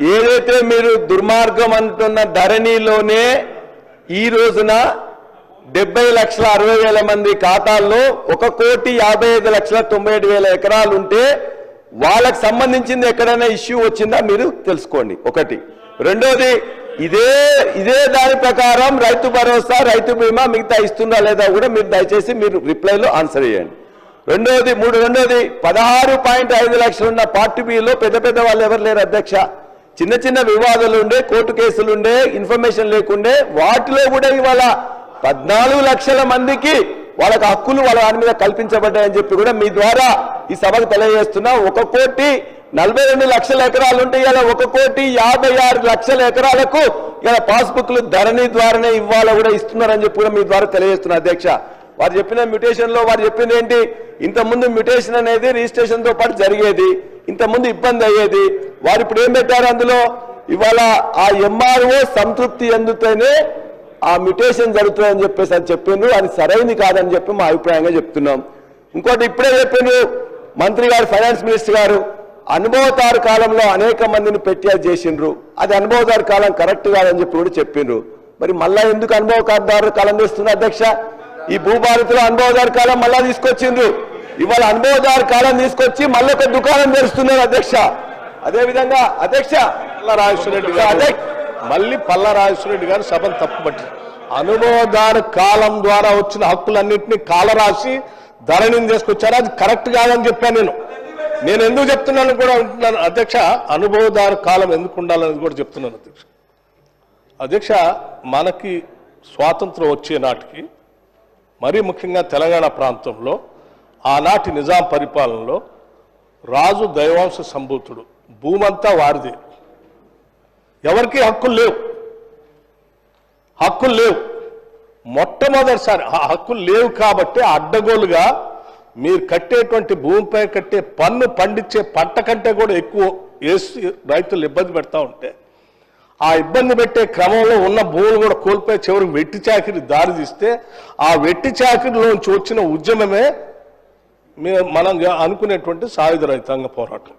ఏదైతే మీరు దుర్మార్గం అంటున్న ధరణిలోనే ఈ రోజున 70,60,000 మంది ఖాతాల్లో 1,55,97,000 ఎకరాలు ఉంటే వాళ్ళకి సంబంధించింది ఎక్కడైనా ఇష్యూ వచ్చిందా మీరు తెలుసుకోండి. ఒకటి. రెండోది, ఇదే దాని ప్రకారం రైతు భరోసా, రైతు బీమా మిగతా ఇస్తుందా లేదా కూడా మీరు దయచేసి మీరు రిప్లైలో ఆన్సర్ చేయండి. రెండోది 16.5 లక్షలు ఉన్న పార్ట్ బిలో పెద్ద పెద్ద వాళ్ళు ఎవరు లేరు అధ్యక్ష. చిన్న చిన్న వివాదాలు ఉండే, కోర్టు కేసులు ఉండే, ఇన్ఫర్మేషన్ లేకుండే, వాటిలో కూడా ఇవాళ 14 లక్షల మందికి వాళ్ళకి హక్కులు వాళ్ళ దాని మీద కల్పించబడ్డాయని చెప్పి కూడా మీ ద్వారా ఈ సభకు తెలియజేస్తున్నా. 1,42,00,000 ఎకరాలు ఉంటే ఇలా 1,56,00,000 ఎకరాలకు ఇలా పాస్బుక్లు ధరణి ద్వారానే ఇవ్వాల కూడా ఇస్తున్నారని చెప్పి కూడా మీ ద్వారా తెలియజేస్తున్నా అధ్యక్ష. వారు చెప్పిన మ్యూటేషన్ లో వారు చెప్పింది ఏంటి, ఇంతకుముందు మ్యూటేషన్ అనేది రిజిస్ట్రేషన్ తో పాటు జరిగేది, ఇంతకుముందు ఇబ్బంది అయ్యేది. వారు ఇప్పుడు ఏం పెట్టారు అందులో, ఇవాళ ఆ ఎంఆర్ఓ సంతృప్తి చెందుతూనే ఆ మ్యూటేషన్ జరుగుతుందని చెప్పేసి అని చెప్పిండ్రు. అది సరైనది కాదని చెప్పి మా అభిప్రాయంగా చెప్తున్నాం. ఇంకోటి ఇప్పుడే చెప్పిండ్రు మంత్రి గారు, ఫైనాన్స్ మినిస్టర్ గారు, అనుభవతారు కాలంలో అనేక మందిని పెట్టి చేసిండ్రు, అది అనుభవదారు కాలం కరెక్ట్ కాదని చెప్పి కూడా చెప్పిండ్రు. మరి మళ్ళా ఎందుకు అనుభవదారు కాలం చేస్తున్నారు అధ్యక్ష? ఈ భూభారతిలో అనుభవదారు కాలం మళ్ళా తీసుకొచ్చిండ్రు. ఇవాళ అనుభవదారు కాలం తీసుకొచ్చి మళ్ళీ ఒక దుకాణం తెరుస్తున్నారు అధ్యక్ష. అదేవిధంగా అధ్యక్ష పల్లా రాజేశ్వరరెడ్డి గారు సభను తప్పుపట్టారు. అనుభవదారు కాలం ద్వారా వచ్చిన హక్కులన్నింటినీ కాలరాసి ధరణిని తీసుకొచ్చారు, అది కరెక్ట్ కాదని చెప్పాను. నేను ఎందుకు చెప్తున్నాను కూడా ఉంటున్నాను అధ్యక్ష, అనుభవదారు కాలం ఎందుకు ఉండాలని కూడా చెప్తున్నాను అధ్యక్ష. అధ్యక్ష, మనకి స్వాతంత్రం వచ్చే నాటికి, మరీ ముఖ్యంగా తెలంగాణ ప్రాంతంలో ఆనాటి నిజాం పరిపాలనలో రాజు దైవాంశ సంభూతుడు, భూమంతా వారిదే, ఎవరికి హక్కులు లేవు. మొట్టమొదటిసారి హక్కులు లేవు కాబట్టి అడ్డగోలుగా మీరు కట్టేటువంటి భూమిపై కట్టే పన్ను పండించే పంట కంటే కూడా ఎక్కువ వేసి రైతులు ఇబ్బంది పెడతా ఉంటే, ఆ ఇబ్బంది పెట్టే క్రమంలో ఉన్న భూములు కూడా కోల్పోయి చివరికి వెట్టి చాకిరి దారి తీస్తే, ఆ వెట్టి చాకిరిలోంచి వచ్చిన ఉద్యమమే మనం అనుకునేటువంటి సాయుధ రైతాంగ పోరాటం.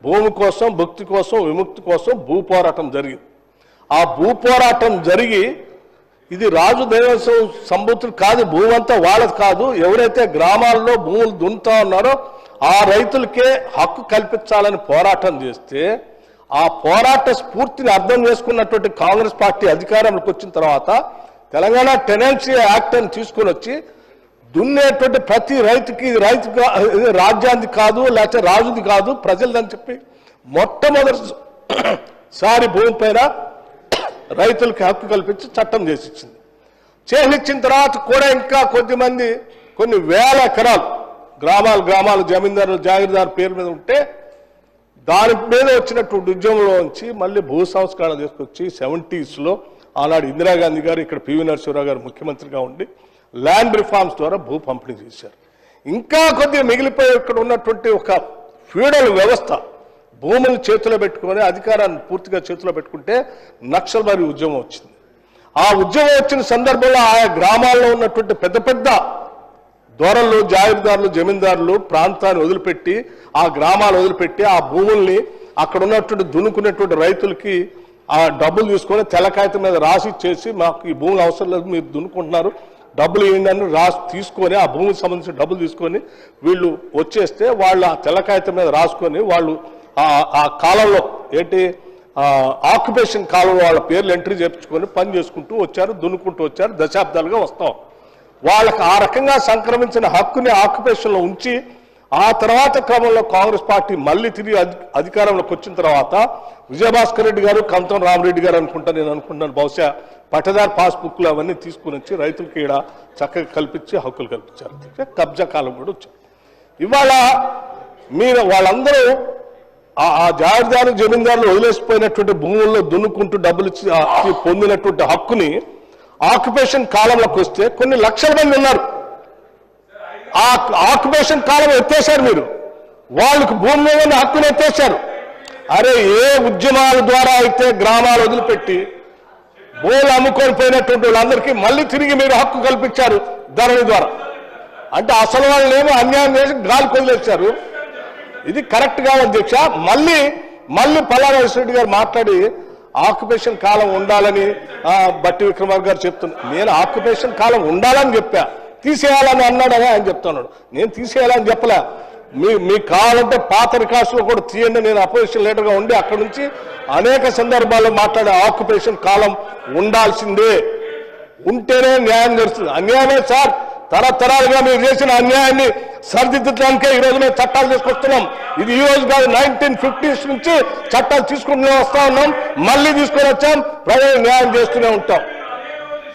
భూమి కోసం, భక్తి కోసం, విముక్తి కోసం భూ పోరాటం జరిగింది. ఆ భూ పోరాటం జరిగి, ఇది రాజు దైవం సంబూతులు కాదు, భూమి అంతా వాళ్ళది కాదు, ఎవరైతే గ్రామాల్లో భూములు దున్నుతా ఉన్నారో ఆ రైతులకే హక్కు కల్పించాలని పోరాటం చేస్తే, ఆ పోరాట స్ఫూర్తిని అర్థం చేసుకున్నటువంటి కాంగ్రెస్ పార్టీ అధికారంలోకి వచ్చిన తర్వాత తెలంగాణ టెనెన్సీ యాక్ట్ అని తీసుకుని వచ్చి, దున్నేటువంటి ప్రతి రైతుకి రైతు రాజ్యాన్ని కాదు, లేకపోతే రాజుది కాదు, ప్రజలదని చెప్పి మొట్టమొదటిసారి భూమిపైన రైతులకి హక్కు కల్పించి చట్టం చేసిచ్చింది. చేసిచ్చిన తర్వాత కూడా ఇంకా కొద్దిమంది కొన్ని వేల ఎకరాలు గ్రామాలు జమీందారు జాగీర్దారు పేరు మీద ఉంటే, దాని మీద వచ్చినటువంటి ఉద్యమంలోంచి మళ్ళీ భూ సంస్కరణ తీసుకొచ్చి 70s ఆనాడు ఇందిరాగాంధీ గారు, ఇక్కడ పివి నరసింహరావు గారు ముఖ్యమంత్రిగా ఉండి ల్యాండ్ రిఫార్మ్స్ ద్వారా భూ పంపిణీ చేశారు. ఇంకా కొద్దిగా మిగిలిపోయి ఇక్కడ ఉన్నటువంటి ఒక ఫ్యూడల్ వ్యవస్థ, భూములు చేతిలో పెట్టుకొని అధికారాన్ని పూర్తిగా చేతిలో పెట్టుకుంటే నక్సల్బరీ ఉద్యమం వచ్చింది. ఆ ఉద్యమం వచ్చిన సందర్భంలో ఆయా గ్రామాల్లో ఉన్నటువంటి పెద్ద పెద్ద దొరలు, జాగీర్దారులు, జమీందారులు ప్రాంతాన్ని వదిలిపెట్టి, ఆ గ్రామాలు వదిలిపెట్టి, ఆ భూముల్ని అక్కడ ఉన్నటువంటి దున్నుకునేటువంటి రైతులకి ఆ డబ్బులు తీసుకొని తెల్లకాగితం మీద రాసి చేసి, మాకు ఈ భూములు అవసరం లేదు, మీరు దున్నుకుంటున్నారు, డబ్బులు ఏంటని రాసి తీసుకొని, ఆ భూమికి సంబంధించిన డబ్బులు తీసుకొని వీళ్ళు వచ్చేస్తే, వాళ్ళు ఆ తెల్లకాగితం మీద రాసుకొని వాళ్ళు ఆ కాలంలో ఏంటి ఆక్యుపేషన్ కాలంలో వాళ్ళ పేర్లు ఎంట్రీ చేయించుకొని పని చేసుకుంటూ వచ్చారు, దున్నుకుంటూ వచ్చారు, దశాబ్దాలుగా వస్తాం. వాళ్ళకి ఆ రకంగా సంక్రమించిన హక్కుని ఆక్యుపేషన్లో ఉంచి, ఆ తర్వాత క్రమంలో కాంగ్రెస్ పార్టీ మళ్ళీ తిరిగి అధికారంలోకి వచ్చిన తర్వాత విజయభాస్కర్ రెడ్డి గారు, కంతం రామరెడ్డి గారు నేను అనుకుంటున్నాను, బహుశా పట్టదారు పాస్బుక్లు అవన్నీ తీసుకుని వచ్చి రైతులకి ఈడ చక్కగా కల్పించి హక్కులు కల్పించారు. కబ్జా కాలం కూడా వచ్చారు. ఇవాళ మీరు వాళ్ళందరూ ఆ జాగీర్దారు, జమీందారులు వదిలేసిపోయినటువంటి భూముల్లో దున్నుకుంటూ డబ్బులు ఇచ్చి పొందినటువంటి హక్కుని ఆక్యుపేషన్ కాలంలోకి వస్తే కొన్ని లక్షల మంది ఉన్నారు. ఆ ఆక్యుపేషన్ కాలం ఎత్తేసారు మీరు, వాళ్ళకి భూమి మీద హక్కుని ఎత్తేసారు. అరే, ఏ ఉద్యమాల ద్వారా అయితే గ్రామాలు వదిలిపెట్టి భూములు అమ్ముకొని పోయినటువంటి వాళ్ళందరికీ మళ్ళీ తిరిగి మీరు హక్కు కల్పించారు ధరణి ద్వారా. అంటే అసలు వాళ్ళేమో అన్యాయం చేసి గాలి కొదిలేశారు. ఇది కరెక్ట్ కాదు అధ్యక్ష. మళ్ళీ మళ్ళీ పల్లా రెడ్డి గారు మాట్లాడి ఆక్యుపేషన్ కాలం ఉండాలని బట్టి విక్రమార్క గారు చెప్తున్నారు. నేను ఆక్యుపేషన్ కాలం ఉండాలని చెప్పా, తీసేయాలని అన్నాడని ఆయన చెప్తున్నాడు. నేను తీసేయాలని చెప్పలే. మీకు కావాలంటే పాత రికార్డ్స్లో కూడా తీయండి. నేను అపోజిషన్ లీడర్గా ఉండి అక్కడి నుంచి అనేక సందర్భాల్లో మాట్లాడే ఆక్యుపేషన్ కాలం ఉండాల్సిందే, ఉంటేనే న్యాయం జరుగుతుంది. అన్యాయమే సార్, తరతరాలుగా మీరు చేసిన అన్యాయాన్ని సరిదిద్దడానికే ఈ రోజు మేము చట్టాలు తీసుకొస్తున్నాం. ఇది ఈ రోజు కాదు, 1950s నుంచి చట్టాలు తీసుకుంటూనే వస్తా ఉన్నాం, మళ్ళీ తీసుకొని వచ్చాం, ప్రజలు న్యాయం చేస్తూనే ఉంటాం.